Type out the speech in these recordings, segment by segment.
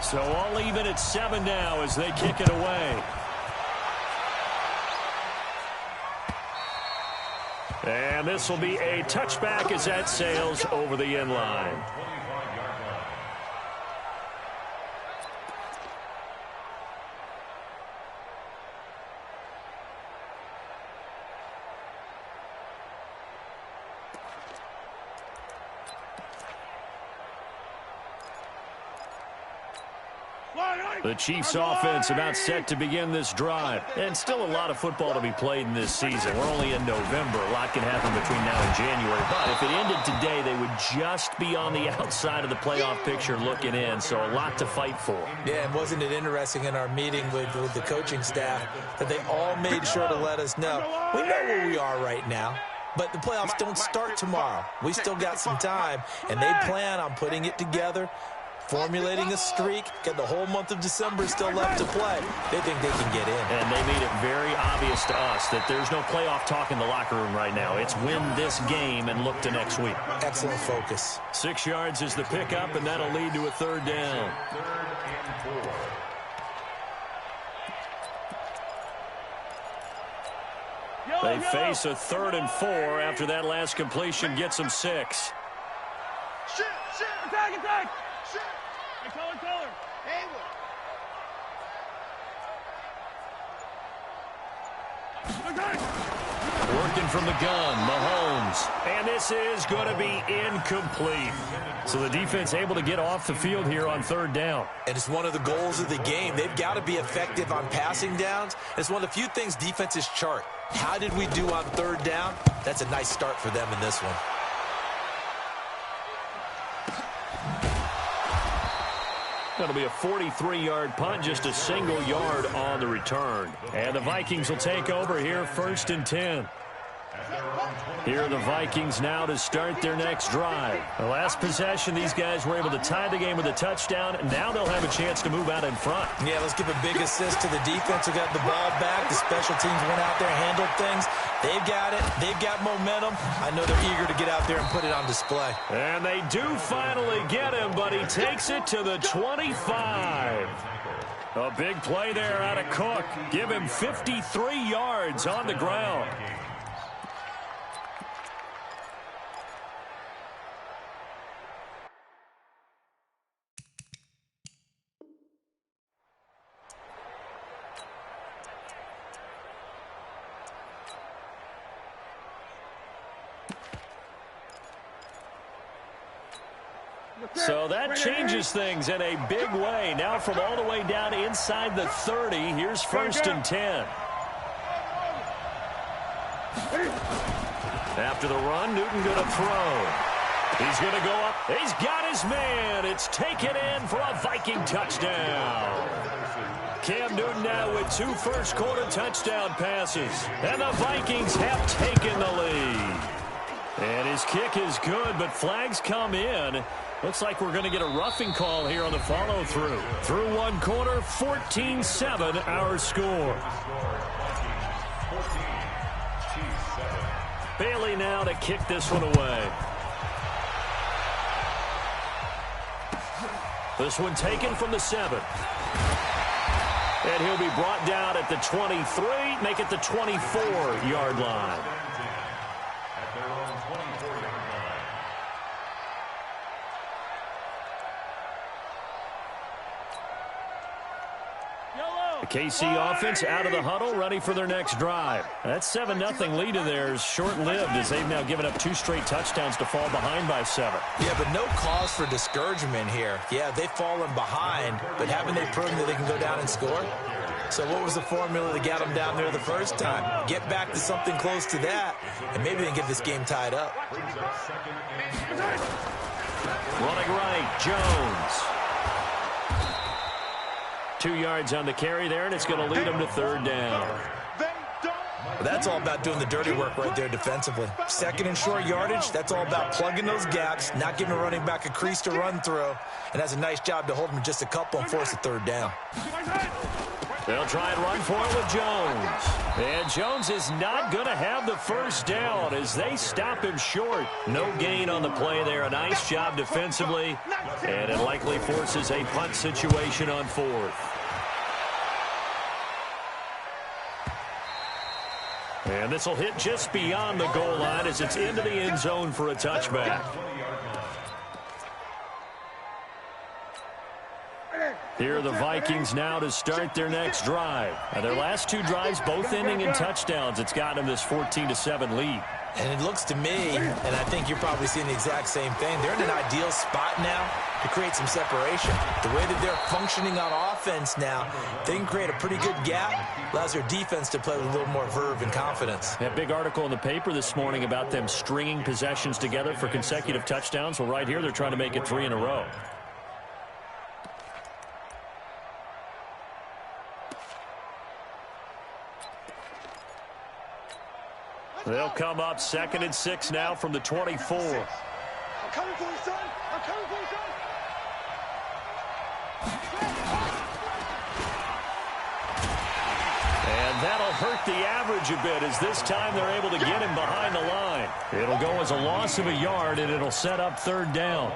So all even at 7 now as they kick it away. And this will be a touchback as that sails over the end line. The Chiefs offense about set to begin this drive. And still a lot of football to be played in this season. We're only in November. A lot can happen between now and January. But if it ended today, they would just be on the outside of the playoff picture looking in. So a lot to fight for. Yeah, and wasn't it interesting in our meeting with the coaching staff that they all made sure to let us know, we know where we are right now. But the playoffs don't start tomorrow. We still got some time, and they plan on putting it together, formulating a streak, got the whole month of December still left to play. They think they can get in. And they made it very obvious to us that there's no playoff talk in the locker room right now. It's win this game and look to next week. Excellent focus. 6 yards is the pickup, and that'll lead to a 3rd down. They face a 3rd and 4 after that last completion gets them 6. Attack! Hey, color. Working from the gun, Mahomes. And this is going to be incomplete. So the defense able to get off the field here on 3rd down. And it's one of the goals of the game. They've got to be effective on passing downs. It's one of the few things defenses chart. How did we do on 3rd down? That's a nice start for them in this one. That'll be a 43-yard punt, just a single yard on the return. And the Vikings will take over here, 1st and 10. Here are the Vikings now to start their next drive. The last possession, these guys were able to tie the game with a touchdown, and now they'll have a chance to move out in front. Yeah, let's give a big assist to the defense who got the ball back. The special teams went out there, handled things. They've got it. They've got momentum. I know they're eager to get out there and put it on display. And they do finally get him, but he takes it to the 25. A big play there out of Cook. Give him 53 yards on the ground. So that changes things in a big way. Now from all the way down inside the 30, here's 1st and 10. After the run, Newton going to throw. He's going to go up. He's got his man. It's taken in for a Viking touchdown. Cam Newton now with 2 first-quarter touchdown passes. And the Vikings have taken the lead. And his kick is good, but flags come in. Looks like we're going to get a roughing call here on the follow-through. Through 1 quarter, 14-7 our score. Bailey now to kick this one away. This one taken from the 7. And he'll be brought down at the 23, make it the 24-yard line. The KC offense out of the huddle, ready for their next drive. That 7-0 lead of theirs short-lived as they've now given up 2 straight touchdowns to fall behind by 7. Yeah, but no cause for discouragement here. Yeah, they've fallen behind, but haven't they proven that they can go down and score? So what was the formula that got them down there the first time? Get back to something close to that, and maybe they can get this game tied up. Running right, Jones. 2 yards on the carry there, and it's going to lead them to 3rd down. Well, that's all about doing the dirty work right there defensively. 2nd and short yardage, that's all about plugging those gaps, not giving a running back a crease to run through, and has a nice job to hold him just a couple and force a 3rd down. They'll try and run for it with Jones. And Jones is not going to have the first down as they stop him short. No gain on the play there. A nice job defensively. And it likely forces a punt situation on 4th. And this will hit just beyond the goal line as it's into the end zone for a touchback. Here are the Vikings now to start their next drive. Now, their last 2 drives both ending in touchdowns. It's got them this 14-7 lead. And it looks to me, and I think you're probably seeing the exact same thing, they're in an ideal spot now to create some separation. The way that they're functioning on offense now, they can create a pretty good gap, allows their defense to play with a little more verve and confidence. That big article in the paper this morning about them stringing possessions together for consecutive touchdowns. Well, right here, they're trying to make it 3 in a row. They'll come up 2nd and 6 now from the 24. I'm coming for you, son. I'm coming for you, son. And that'll hurt the average a bit as this time they're able to get him behind the line. It'll go as a loss of a yard, and it'll set up 3rd down.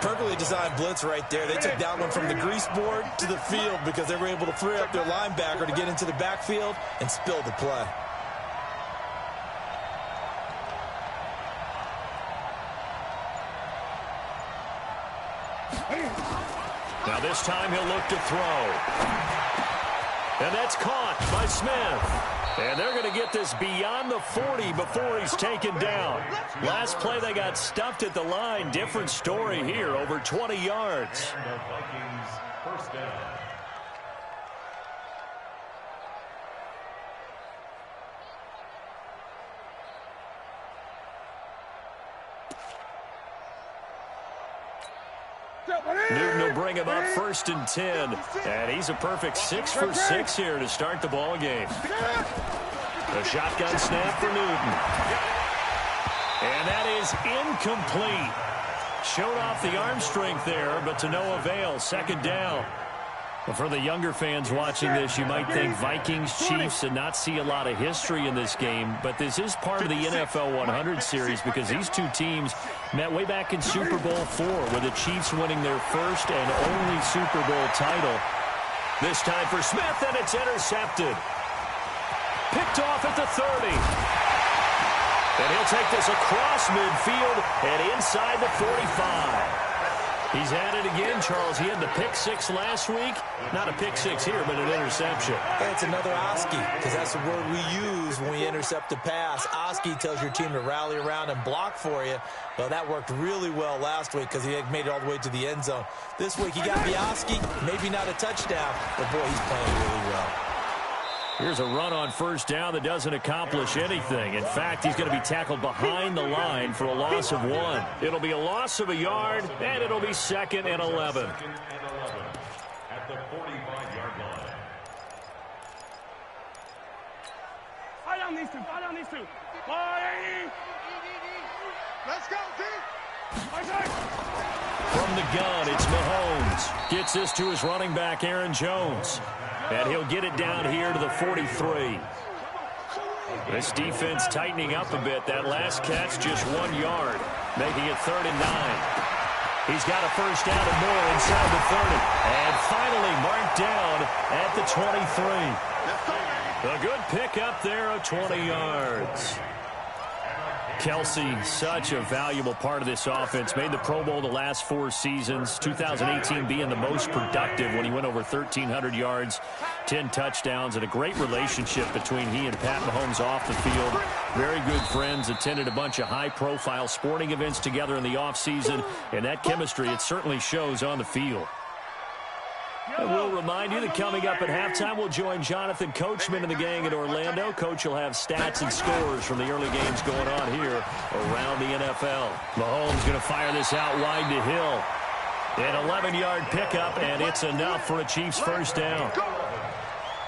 Perfectly designed blitz right there. They took that one from the grease board to the field because they were able to free up their linebacker to get into the backfield and spill the play. Now this time he'll look to throw. And that's caught by Smith. And they're going to get this beyond the 40 before he's taken down. Last play they got stuffed at the line. Different story here, over 20 yards. Newton will bring him up 1st and 10. And he's a perfect 6 for 6 here to start the ball game. The shotgun snap for Newton. And that is incomplete. Showed off the arm strength there, but to no avail. 2nd down. Well, for the younger fans watching this, you might think Vikings, Chiefs, and not see a lot of history in this game. But this is part of the NFL 100 series because these 2 teams met way back in Super Bowl IV with the Chiefs winning their first and only Super Bowl title. This time for Smith, and it's intercepted. Picked off at the 30. And he'll take this across midfield and inside the 45. He's at it again, Charles. He had the pick 6 last week. Not a pick 6 here, but an interception. Hey, it's another Oski, because that's the word we use when we intercept a pass. Oski tells your team to rally around and block for you. Well, that worked really well last week because he had made it all the way to the end zone. This week he got the Oski, maybe not a touchdown, but boy, he's playing really well. Here's a run on 1st down that doesn't accomplish anything. In fact, he's going to be tackled behind the line for a loss of 1. It'll be a loss of a yard, and it'll be 2nd and 11. At the 45-yard line. Fire on these 2. Fire on these 2. Fire! Let's go, D! From the gun, it's Mahomes. Gets this to his running back, Aaron Jones. And he'll get it down here to the 43. This defense tightening up a bit. That last catch just 1 yard, making it 3rd and 9. He's got a first down and more inside the 30. And finally marked down at the 23. A good pickup there of 20 yards. Kelsey, such a valuable part of this offense. Made the Pro Bowl the last 4 seasons. 2018 being the most productive when he went over 1,300 yards, 10 touchdowns, and a great relationship between he and Pat Mahomes off the field. Very good friends, attended a bunch of high-profile sporting events together in the offseason, and that chemistry, it certainly shows on the field. And we'll remind you that coming up at halftime, we'll join Jonathan Coachman and the gang in Orlando. Coach will have stats and scores from the early games going on here around the NFL. Mahomes going to fire this out wide to Hill. An 11-yard pickup, and it's enough for a Chiefs first down.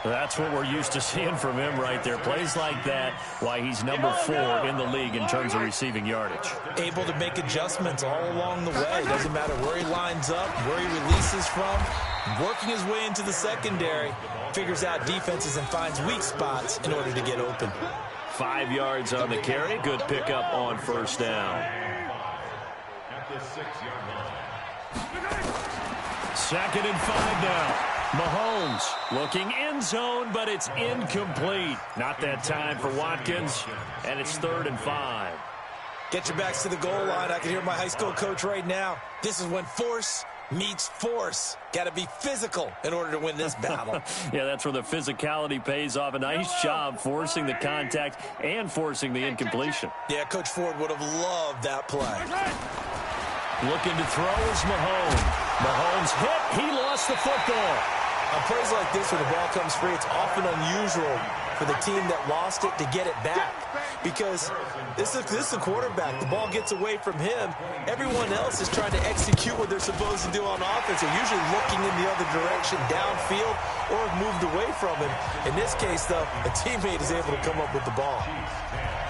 That's what we're used to seeing from him right there. Plays like that, why he's number 4 in the league in terms of receiving yardage. Able to make adjustments all along the way. Doesn't matter where he lines up, where he releases from. Working his way into the secondary, figures out defenses and finds weak spots in order to get open. 5 yards on the carry. Good pickup on first down. Second and 5 now. Mahomes looking end zone, but it's incomplete. Not that time for Watkins, and it's 3rd and 5. Get your backs to the goal line. I can hear my high school coach right now. This is when force meets force. Got to be physical in order to win this battle. Yeah, that's where the physicality pays off. A nice job forcing the contact and forcing the incompletion. Yeah, Coach Ford would have loved that play. Looking to throw is Mahomes. Mahomes hit. He lost the football. On plays like this where the ball comes free, it's often unusual for the team that lost it to get it back. Because this is the quarterback. The ball gets away from him. Everyone else is trying to execute what they're supposed to do on offense. They're usually looking in the other direction, downfield, or have moved away from him. In this case, though, a teammate is able to come up with the ball.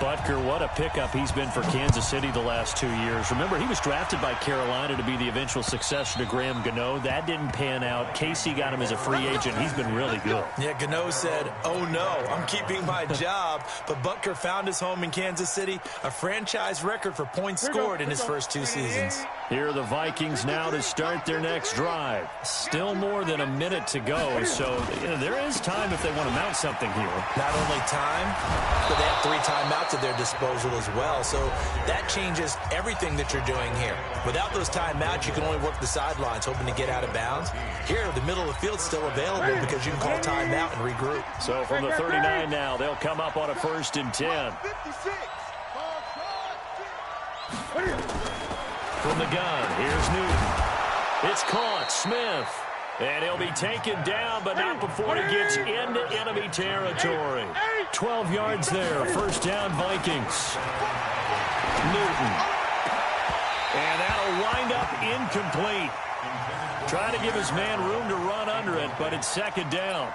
Butker, what a pickup he's been for Kansas City the last 2 years. Remember, he was drafted by Carolina to be the eventual successor to Graham Gano. That didn't pan out. Casey got him as a free agent. He's been really good. Yeah, Gano said, oh no, I'm keeping my job. But Butker found his home in Kansas City, a franchise record for points scored in his first 2 seasons. Here are the Vikings now to start their next drive. Still more than a minute to go, so there is time if they want to mount something here. Not only time, but they have 3 timeouts at their disposal as well, so that changes everything that you're doing here. Without those timeouts, you can only work the sidelines, hoping to get out of bounds. Here, the middle of the field's still available because you can call timeout and regroup. So from the 39 now, they'll come up on a 1st and 10. From the gun, here's Newton. It's caught, Smith. And he'll be taken down, but not before he gets into enemy territory. 12 yards there, 1st down Vikings. Newton. And that'll wind up incomplete. Trying to give his man room to run under it, but it's 2nd down.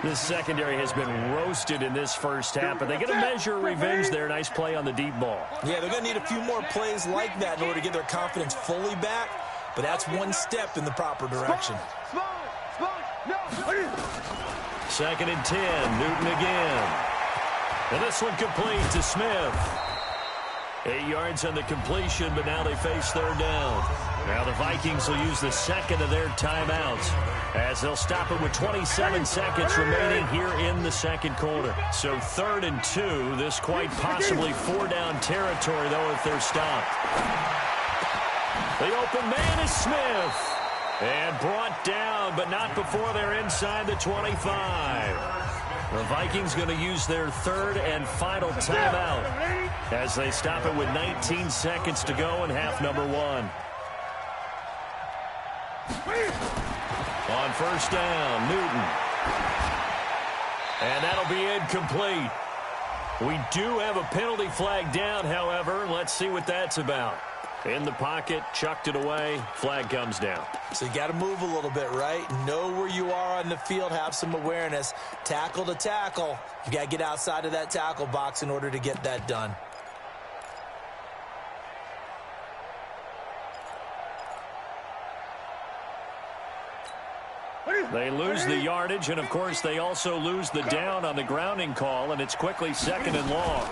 This secondary has been roasted in this first half, but they get a measure of revenge there. Nice play on the deep ball. Yeah, they're going to need a few more plays like that in order to get their confidence fully back, but that's one step in the proper direction. 2nd and 10, Newton again. And this one complete to Smith. 8 yards on the completion, but now they face 3rd down. Now the Vikings will use the 2nd of their timeouts as they'll stop it with 27 seconds remaining here in the 2nd quarter. So 3rd and 2, this quite possibly 4-down territory, though, if they're stopped. The open man is Smith. And brought down, but not before they're inside the 25. The Vikings going to use their 3rd and final timeout as they stop it with 19 seconds to go in half number 1. On 1st down, Newton. And that'll be incomplete. We do have a penalty flag down, however. Let's see what that's about. In the pocket, chucked it away, flag comes down. So you got to move a little bit, right? Know where you are on the field, have some awareness. Tackle to tackle. You got to get outside of that tackle box in order to get that done. They lose the yardage, and of course they also lose the down on the grounding call, and it's quickly 2nd and long.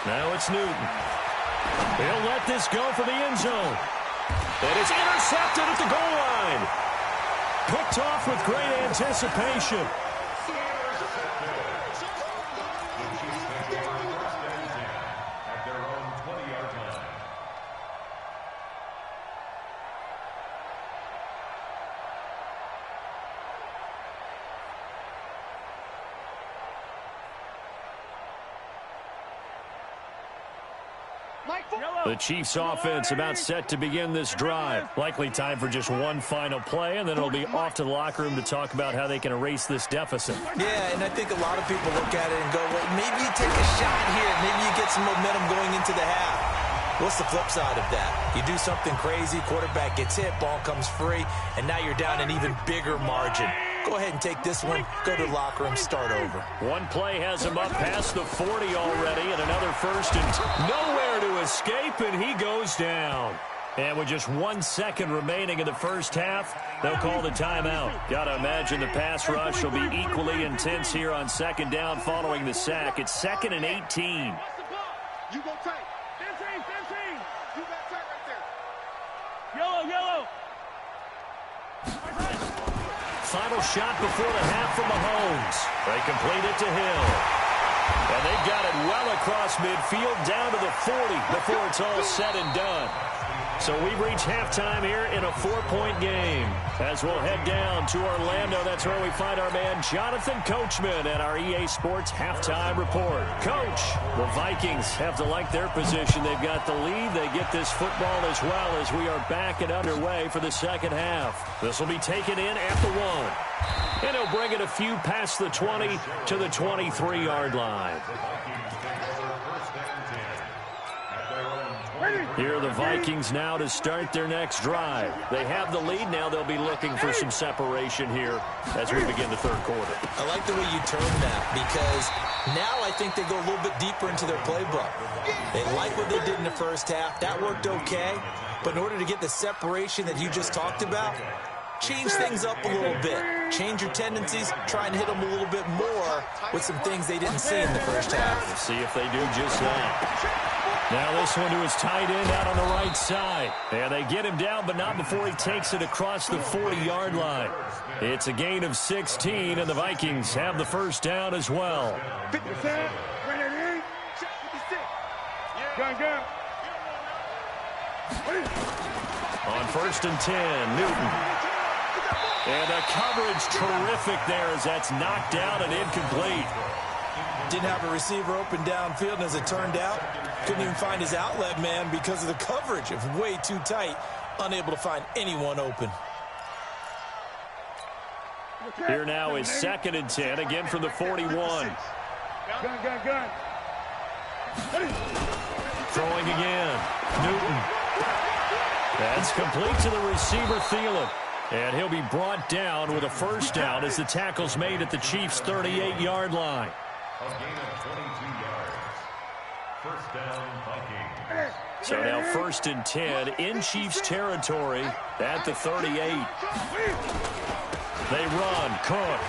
Now it's Newton. He'll let this go for the end zone. And it's intercepted at the goal line. Picked off with great anticipation. The Chiefs offense about set to begin this drive. Likely time for just one final play, and then it'll be off to the locker room to talk about how they can erase this deficit. Yeah, and I think a lot of people look at it and go, well, maybe you take a shot here. Maybe you get some momentum going into the half. What's the flip side of that? You do something crazy, quarterback gets hit, ball comes free, and now you're down an even bigger margin. Go ahead and take this one, go to the locker room, start over. One play has him up past the 40 already, and another 1st and nowhere to escape, and he goes down. And with just 1 second remaining in the first half, they'll call the timeout. Got to imagine the pass rush will be equally intense here on second down following the sack. It's 2nd and 18. You go tight. 15. You got tight right there. Yellow. Final shot before the half from Mahomes. They complete it to Hill. And they've got it well across midfield down to the 40 before it's all said and done. So we've reached halftime here in a 4-point game. As we'll head down to Orlando, that's where we find our man Jonathan Coachman at our EA Sports Halftime Report. Coach, the Vikings have to like their position. They've got the lead. They get this football as well as we are back and underway for the second half. This will be taken in at the 1. And he'll bring it a few past the 20 to the 23-yard line. Here are the Vikings now to start their next drive. They have the lead. Now they'll be looking for some separation here as we begin the third quarter. I like the way you term that because now I think they go a little bit deeper into their playbook. They like what they did in the first half. That worked okay. But in order to get the separation that you just talked about, change things up a little bit. Change your tendencies. Try and hit them a little bit more with some things they didn't see in the first half. Let's see if they do just that. Now this one to his tight end out on the right side. And they get him down, but not before he takes it across the 40-yard line. It's a gain of 16, and the Vikings have the first down as well. 50%. Bring it in. Check 56. Gun. On 1st and 10, Newton. And the coverage terrific there as that's knocked down and incomplete. Didn't have a receiver open downfield, and as it turned out, couldn't even find his outlet man because of the coverage. It was way too tight, unable to find anyone open. Here now is 2nd and 10, again from the 41. Gun. Throwing again. Newton. That's complete to the receiver, Thielen. And he'll be brought down with a first down as the tackle's made at the Chiefs' 38-yard line. A gain of 22 yards. First down, Vikings. So now 1st and 10 in Chiefs territory at the 38. They run. Cook.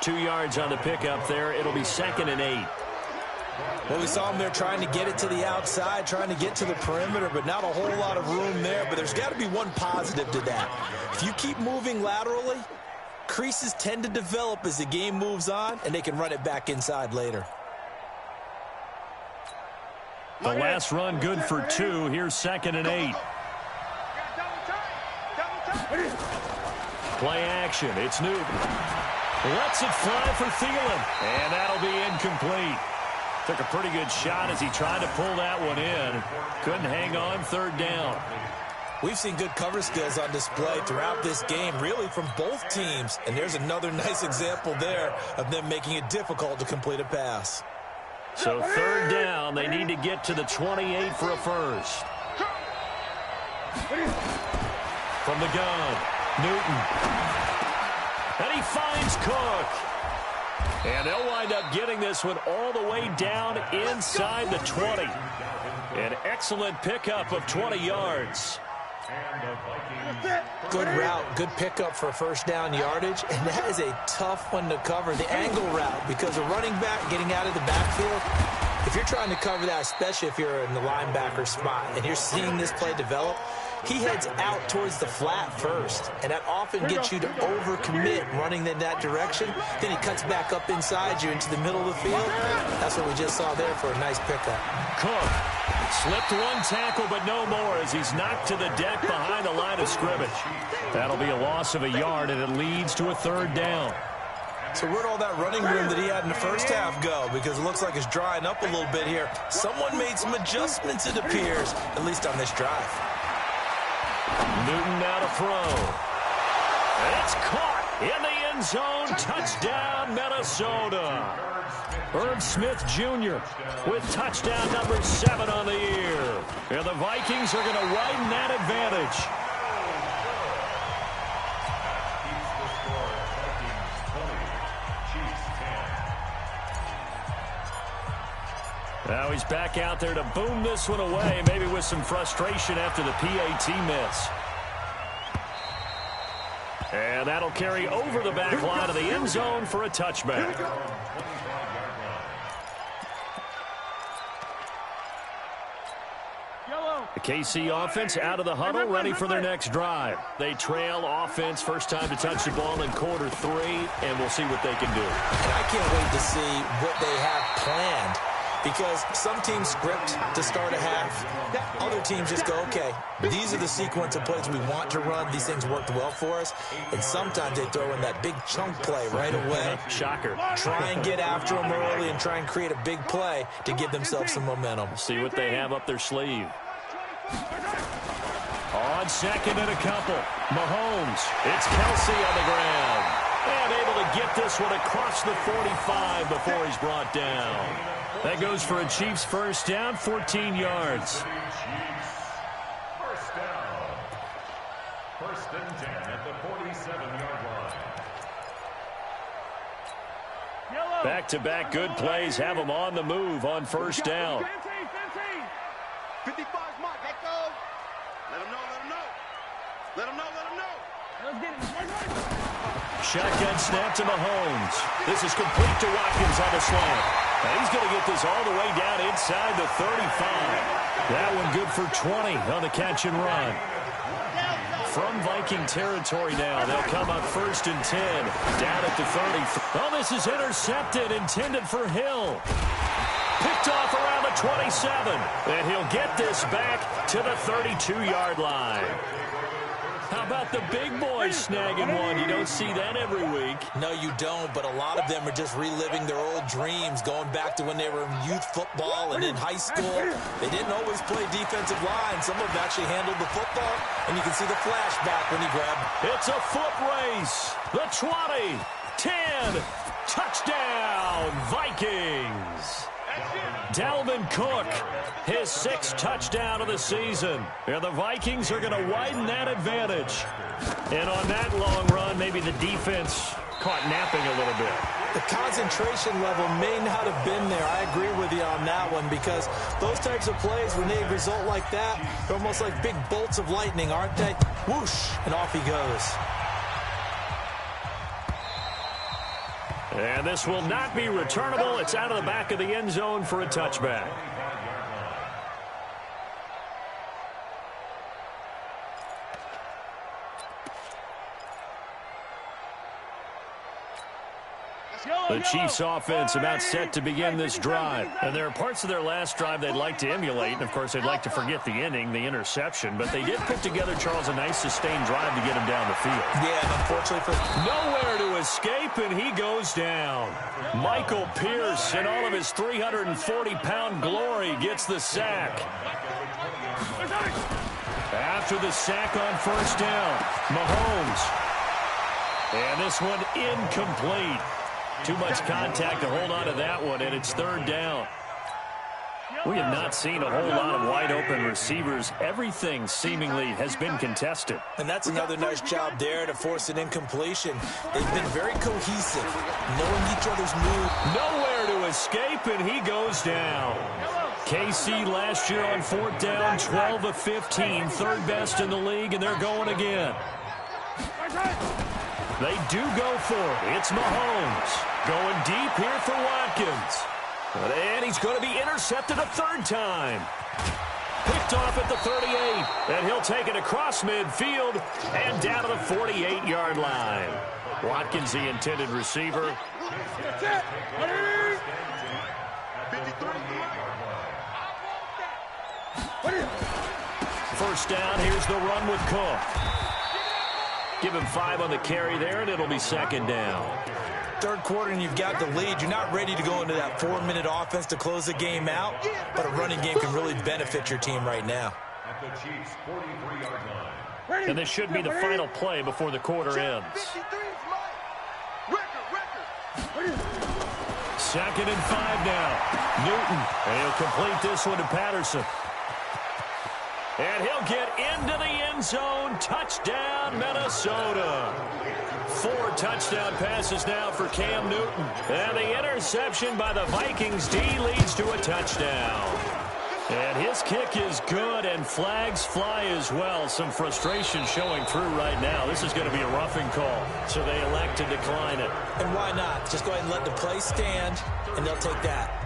2 yards on the pickup there. It'll be 2nd and 8. Well, we saw him there trying to get it to the outside, trying to get to the perimeter, but not a whole lot of room there. But there's got to be one positive to that. If you keep moving laterally, creases tend to develop as the game moves on, and they can run it back inside later. The last run good for 2. Here's 2nd and 8. Play action. It's Newton. Lets it fly for Thielen. And that'll be incomplete. Took a pretty good shot as he tried to pull that one in. Couldn't hang on 3rd down. We've seen good cover skills on display throughout this game, really from both teams. And there's another nice example there of them making it difficult to complete a pass. So 3rd down, they need to get to the 28 for a first. From the gun, Newton. And he finds Cook. And they'll wind up getting this one all the way down inside the 20. An excellent pickup of 20 yards. Good route, good pickup for first down yardage, and that is a tough one to cover, the angle route, because a running back getting out of the backfield, if you're trying to cover that, especially if you're in the linebacker spot and you're seeing this play develop, he heads out towards the flat first, and that often gets you to overcommit running in that direction. Then he cuts back up inside you into the middle of the field. That's what we just saw there for a nice pickup. Cook slipped one tackle, but no more as he's knocked to the deck behind the line of scrimmage. That'll be a loss of a yard, and it leads to a 3rd down. So where'd all that running room that he had in the first half go? Because it looks like it's drying up a little bit here. Someone made some adjustments, it appears, at least on this drive. Newton now to throw. And it's caught in the end zone. Touchdown, Minnesota. Herb Smith Jr. with touchdown number 7 on the year. And the Vikings are going to widen that advantage. Now Now he's back out there to boom this one away, maybe with some frustration after the PAT miss. And that'll carry over the back line of the end zone for a touchback. The KC offense out of the huddle, ready for their next drive. They trail offense, first time to touch the ball in quarter 3, and we'll see what they can do. And I can't wait to see what they have planned, because some teams script to start a half. Other teams just go, okay, these are the sequence of plays we want to run. These things worked well for us. And sometimes they throw in that big chunk play right away. Shocker. Try and get after them early and try and create a big play to give themselves some momentum. See what they have up their sleeve. On second and a couple, Mahomes. It's Kelsey on the ground. And able to get this one across the 45 before he's brought down. That goes for a Chiefs first down, 14 yards. First down. First and 10 at the 47-yard line. Back-to-back good plays have them on the move on first down. 55 mark, let go. Let him know, let him know. Let him know, let him know. Let's get it. Shotgun snap to Mahomes. This is complete to Watkins on the slant. And he's going to get this all the way down inside the 35. That one good for 20 on the catch and run. From Viking territory now, they'll come up first and 10. Down at the 30. Oh, this is intercepted, intended for Hill. Picked off around the 27. And he'll get this back to the 32-yard line. How about the big boys snagging one? You don't see that every week. No, you don't, but a lot of them are just reliving their old dreams, going back to when they were in youth football and in high school. They didn't always play defensive line. Some of them actually handled the football, and you can see the flashback when he grabbed. It's a foot race. The 20, 10, touchdown, Vikings. Dalvin Cook, his 6th touchdown of the season. And the Vikings are going to widen that advantage. And on that long run, maybe the defense caught napping a little bit. The concentration level may not have been there. I agree with you on that one, because those types of plays, when they result like that, they're almost like big bolts of lightning, aren't they? Whoosh, and off he goes. And this will not be returnable. It's out of the back of the end zone for a touchback. The Chiefs offense about set to begin this drive. And there are parts of their last drive they'd like to emulate. And, of course, they'd like to forget the inning, the interception. But they did put together, Charles, a nice sustained drive to get him down the field. Yeah, and unfortunately for... Nowhere to escape, and he goes down. Michael Pierce, in all of his 340-pound glory, gets the sack. After the sack on first down, Mahomes. And this one incomplete. Too much contact to hold on to that one, and it's third down. We have not seen a whole lot of wide-open receivers. Everything seemingly has been contested. And that's another nice job there to force an incompletion. They've been very cohesive, knowing each other's move. Nowhere to escape, and he goes down. KC last year on fourth down, 12 of 15, third best in the league, and they're going again. They do go for it. It's Mahomes going deep here for Watkins. And he's going to be intercepted a third time. Picked off at the 38. And he'll take it across midfield and down to the 48-yard line. Watkins, the intended receiver. First down, here's the run with Cook. Give him 5 on the carry there, and it'll be second down. Third quarter, and you've got the lead. You're not ready to go into that 4-minute offense to close the game out, but a running game can really benefit your team right now. At the Chiefs' 43-yard line. And this should be the final play before the quarter ends. Second and 5 now. Newton, and he'll complete this one to Patterson. And he'll get into the end end zone. Touchdown, Minnesota. 4 touchdown passes now for Cam Newton. And the interception by the Vikings D leads to a touchdown. And his kick is good, and flags fly as well. Some frustration showing through right now. This is going to be a roughing call, so they elect to decline it. And why not? Just go ahead and let the play stand, and they'll take that.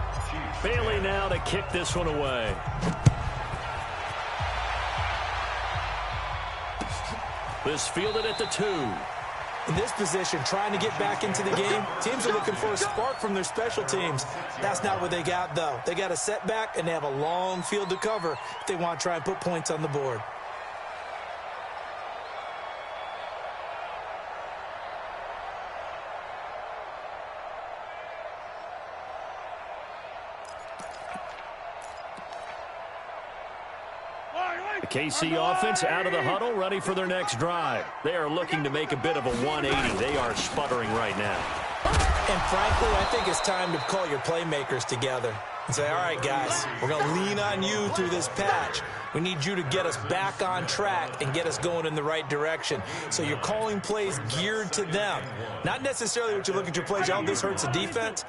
Bailey now to kick this one away. This fielded at the 2. In this position, trying to get back into the game, teams are looking for a spark from their special teams. That's not what they got, though. They got a setback, and they have a long field to cover if they want to try and put points on the board. The KC offense out of the huddle, ready for their next drive. They are looking to make a bit of a 180. They are sputtering right now. And frankly, I think it's time to call your playmakers together and say, all right, guys, we're going to lean on you through this patch. We need you to get us back on track and get us going in the right direction. So you're calling plays geared to them. Not necessarily what you look at your plays, oh, this hurts the defense.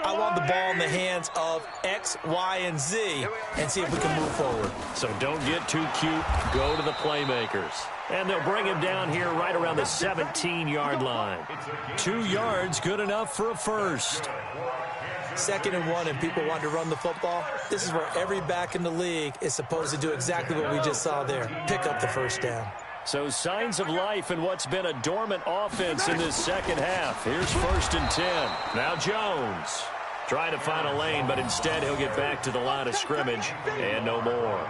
I want the ball in the hands of X, Y, and Z and see if we can move forward. So don't get too cute. Go to the playmakers. And they'll bring him down here right around the 17-yard line. 2 yards, good enough for a first. 2nd and 1, and people want to run the football. This is where every back in the league is supposed to do exactly what we just saw there. Pick up the first down. So signs of life in what's been a dormant offense in this second half. Here's 1st and 10. Now Jones trying to find a lane, but instead he'll get back to the line of scrimmage and no more.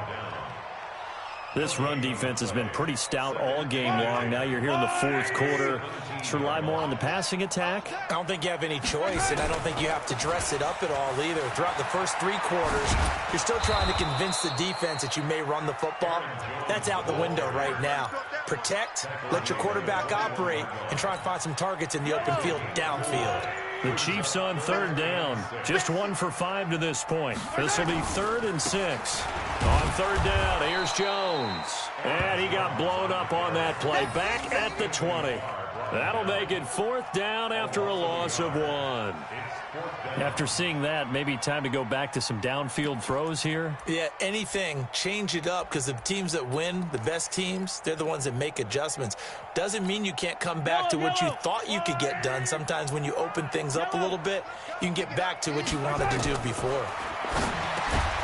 This run defense has been pretty stout all game long. Now you're here in the 4th quarter. Just rely more on the passing attack. I don't think you have any choice, and I don't think you have to dress it up at all either. Throughout the first 3 quarters, you're still trying to convince the defense that you may run the football. That's out the window right now. Protect, let your quarterback operate, and try and find some targets in the open field downfield. The Chiefs on 3rd down. Just 1 for 5 to this point. This will be 3rd and 6. On 3rd down, here's Jones. And he got blown up on that play. Back at the 20. That'll make it 4th down after a loss of 1. After seeing that, maybe time to go back to some downfield throws here. Yeah, anything. Change it up, because the teams that win, the best teams, they're the ones that make adjustments. Doesn't mean you can't come back to what you thought you could get done. Sometimes when you open things up a little bit, you can get back to what you wanted to do before.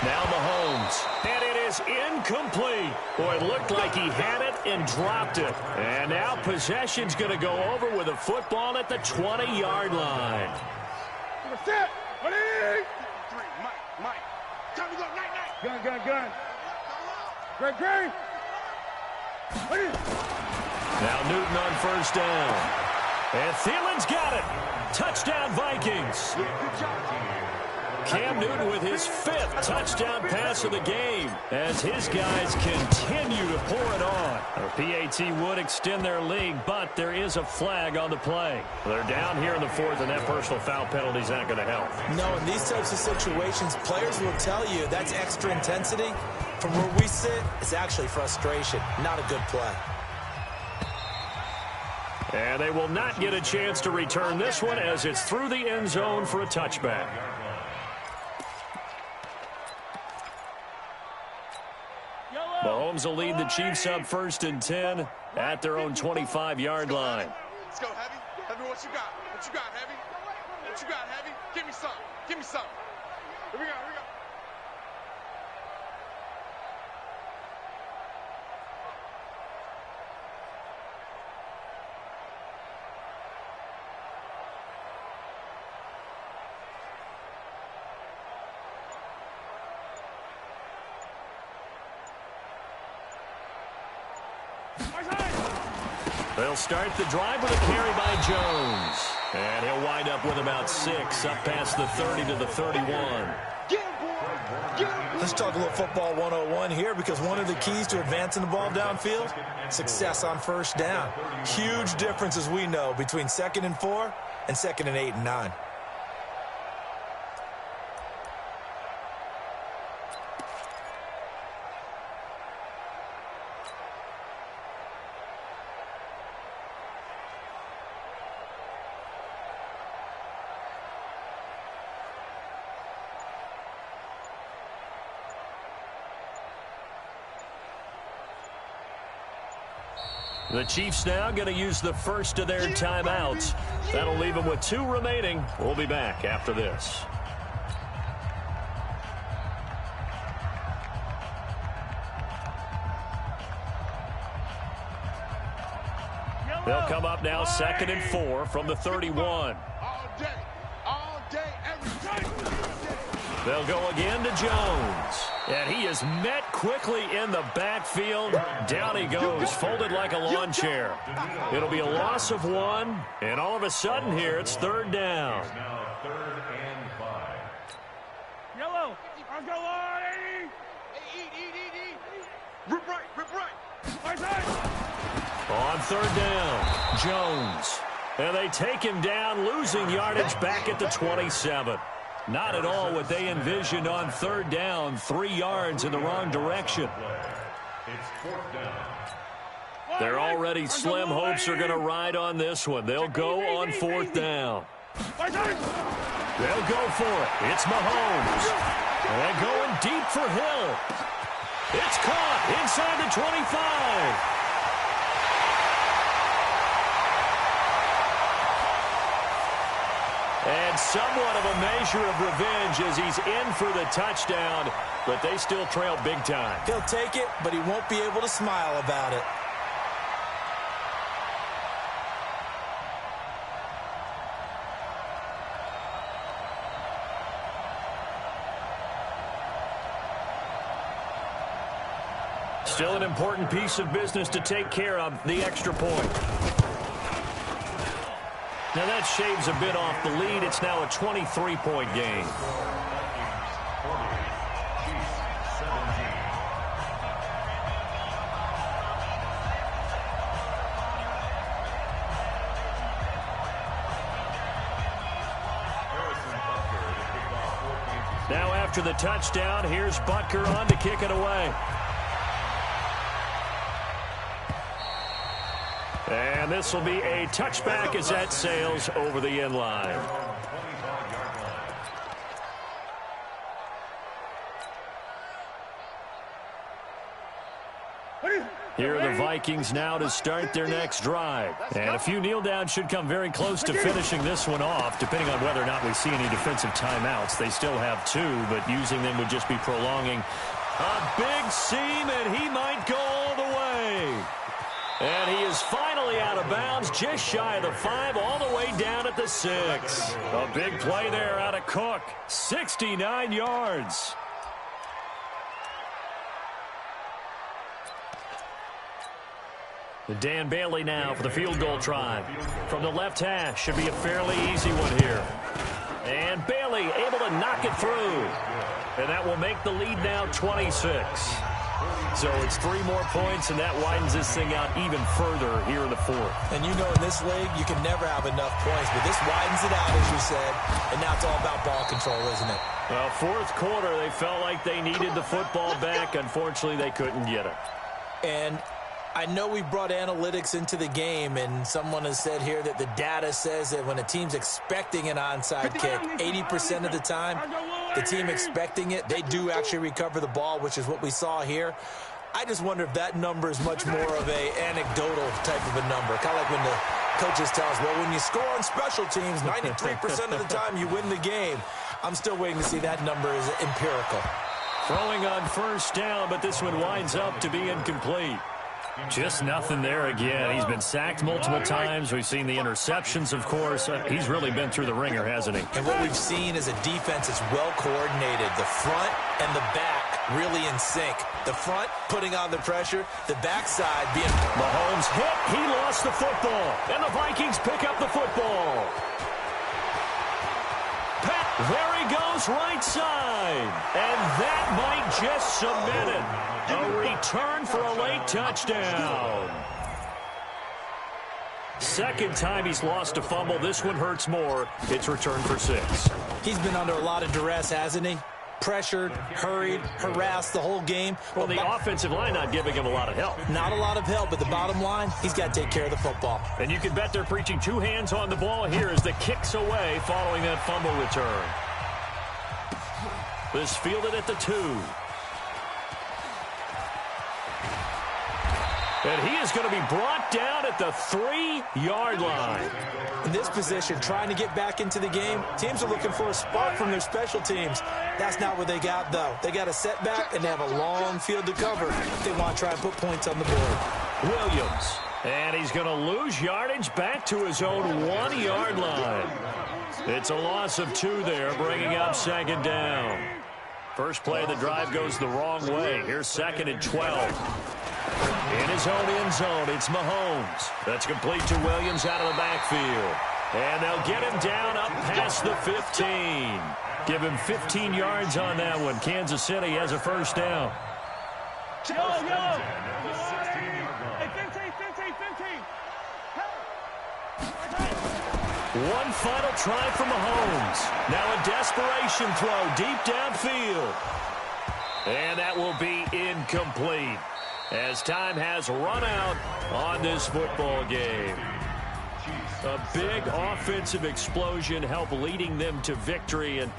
Now Mahomes. And it is incomplete. Boy, it looked like he had it and dropped it. And now possession's going to go over with a football at the 20-yard line. Set. Ready? 3. Mike. Time to go. Night. Gun. Great. Ready? Now Newton on 1st down. And Thielen's got it. Touchdown, Vikings. Cam Newton with his 5th touchdown pass of the game as his guys continue to pour it on. Our PAT would extend their lead, but there is a flag on the play. They're down here in the 4th, and that personal foul penalty is not going to help. No, in these types of situations, players will tell you that's extra intensity. From where we sit, it's actually frustration, not a good play. And they will not get a chance to return this one as it's through the end zone for a touchback. Mahomes will lead the Chiefs up 1st and 10 at their own 25-yard line. Let's go, Heavy. Heavy, what you got? Heavy? What you got, Heavy? Give me some. Here we go. They'll start the drive with a carry by Jones. And he'll wind up with about 6, up past the 30 to the 31. Let's talk a little football 101 here, because one of the keys to advancing the ball downfield, success on 1st down. Huge difference, as we know, between 2nd and 4 and 2nd and 8 and 9. The Chiefs now going to use the first of their timeouts. That'll leave them with 2 remaining. We'll be back after this. They'll come up now 2nd and 4 from the 31. All day, every day. They'll go again to Jones. And he is met quickly in the backfield. Down he goes, folded like a lawn chair. It'll be a loss of 1. And all of a sudden here, it's 3rd down. Now 3rd and 5. Yellow, I'll go on, eat. Rip right. Right side. On 3rd down, Jones. And they take him down, losing yardage back at the 27. Not at all what they envisioned on 3rd down. 3 yards in the wrong direction. It's 4th down. Their already slim hopes are going to ride on this one. They'll go on 4th down. They'll go for it. It's Mahomes. And going deep for Hill. It's caught inside the 25. And somewhat of a measure of revenge as he's in for the touchdown, but they still trail big time. He'll take it, but he won't be able to smile about it. Still an important piece of business to take care of, the extra point. Now that shaves a bit off the lead. It's now a 23-point game. Now after the touchdown, here's Butker on to kick it away. And this will be a touchback as that sails over the end line. Here are the Vikings now to start their next drive. And a few kneel downs should come very close to finishing this one off, depending on whether or not we see any defensive timeouts. They still have 2, but using them would just be prolonging a big seam, and he might go all the way. And he is finally out of bounds, just shy of the 5, all the way down at the 6. A big play there out of Cook. 69 yards. Dan Bailey now for the field goal try. From the left hash, should be a fairly easy one here. And Bailey able to knock it through. And that will make the lead now 26. So it's 3 more points, and that widens this thing out even further here in the 4th. And you know in this league, you can never have enough points, but this widens it out, as you said, and now it's all about ball control, isn't it? Well, 4th quarter, they felt like they needed the football back. Unfortunately, they couldn't get it. And I know we brought analytics into the game, and someone has said here that the data says that when a team's expecting an onside kick, 80% of the time, the team expecting it, they do actually recover the ball, which is what we saw here. I just wonder if that number is much more of a anecdotal type of a number. Kind of like when the coaches tell us, well, when you score on special teams, 93% of the time you win the game. I'm still waiting to see that number is empirical. Throwing on 1st down, but this one winds up to be incomplete. Just nothing there again. He's been sacked multiple times. We've seen the interceptions, of course. He's really been through the ringer, hasn't he? And what we've seen is a defense that's well coordinated. The front and the back really in sync. The front putting on the pressure. The backside being... Mahomes hit. He lost the football. And the Vikings pick up the football. There he goes, right side. And that might just cement it. A return for a late touchdown. 2nd time he's lost a fumble. This one hurts more. It's returned for 6. He's been under a lot of duress, hasn't he? Pressured, hurried, harassed the whole game. Well, the offensive line not giving him a lot of help. Not a lot of help, but the bottom line, he's got to take care of the football. And you can bet they're preaching 2 hands on the ball here as the kick's away following that fumble return. This fielded at the 2. And And he is going to be brought down at the 3-yard line. In this position, trying to get back into the game, teams are looking for a spark from their special teams. That's not what they got, though. They got a setback, and they have a long field to cover if they want to try and put points on the board. Williams. And he's going to lose yardage back to his own 1-yard line. It's a loss of 2 there, bringing up second down. First play of the drive goes the wrong way. Here's 2nd and 12. In his own end zone, it's Mahomes. That's complete to Williams out of the backfield. And they'll get him down up past the 15. Give him 15 yards on that one. Kansas City has a first down. One final try from Mahomes. Now a desperation throw deep downfield. And that will be incomplete as time has run out on this football game. A big offensive explosion helped leading them to victory. And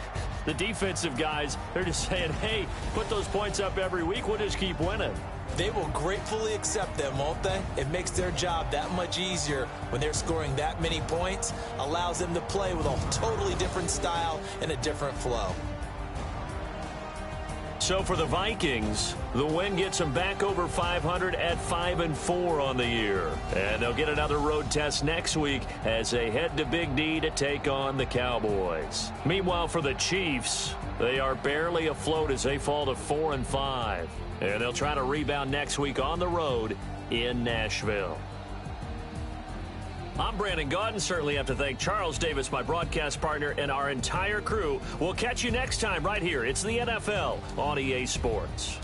the defensive guys, they're just saying, hey, put those points up every week. We'll just keep winning. They will gratefully accept them, won't they? It makes their job that much easier when they're scoring that many points. Allows them to play with a totally different style and a different flow. So for the Vikings, the win gets them back over 500 at 5-4 on the year. And they'll get another road test next week as they head to Big D to take on the Cowboys. Meanwhile, for the Chiefs, they are barely afloat as they fall to 4-5. And they'll try to rebound next week on the road in Nashville. I'm Brandon Gaudin. Certainly have to thank Charles Davis, my broadcast partner, and our entire crew. We'll catch you next time right here. It's the NFL on EA Sports.